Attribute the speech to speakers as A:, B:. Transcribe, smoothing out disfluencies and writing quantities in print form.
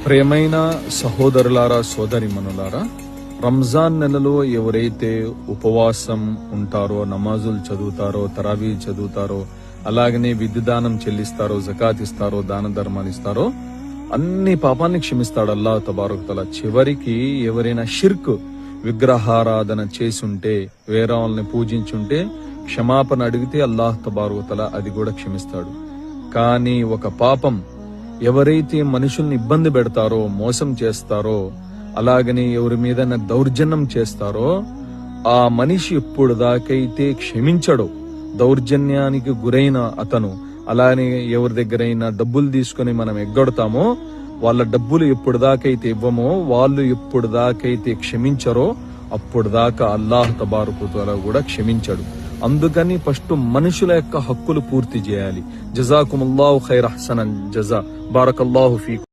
A: ప్రియమైన సహోదరులారా, సోదరిమణులారా, రంజాన్ నెలలో ఎవరైతే ఉపవాసం ఉంటారో, నమాజులు చదువుతారో, తరావీ చదువుతారో, అలాగనే విద్యుదానం చెల్లిస్తారో, జకాత్ ఇస్తారో, దాన ధర్మాలు ఇస్తారో, అన్ని పాపాన్ని క్షమిస్తాడు అల్లాహ్ తబారక్ తఆలా. చివరికి ఎవరైనా షిర్క్ విగ్రహారాధన చేసుంటే, వేరే వాళ్ళని పూజించుంటే క్షమాపణ అడిగితే అల్లాహ్ తబారక్ తఆలా అది కూడా క్షమిస్తాడు. కానీ ఒక పాపం ఎవరైతే మనుషుల్ని ఇబ్బంది పెడతారో, మోసం చేస్తారో, అలాగని ఎవరి మీద దౌర్జన్యం చేస్తారో, ఆ మనిషి ఎప్పుడు దాకైతే క్షమించడో, దౌర్జన్యానికి గురైన అతను, అలానే ఎవరి దగ్గరైనా డబ్బులు తీసుకుని మనం ఎగ్గొడతామో, వాళ్ళ డబ్బులు ఎప్పుడు దాకైతే ఇవ్వమో, వాళ్ళు ఎప్పుడు దాకైతే క్షమించరో అప్పుడు దాకా అల్లాహ్ తబారక్ తఆలా కూడా క్షమించడు. అందుకని ఫస్ట్ మనుషుల యొక్క హక్కులు పూర్తి చేయాలి. జజాకుముల్లాహు ఖైర్ అహ్సనల్ జజా. బారకల్లాహు ఫీకుమ్.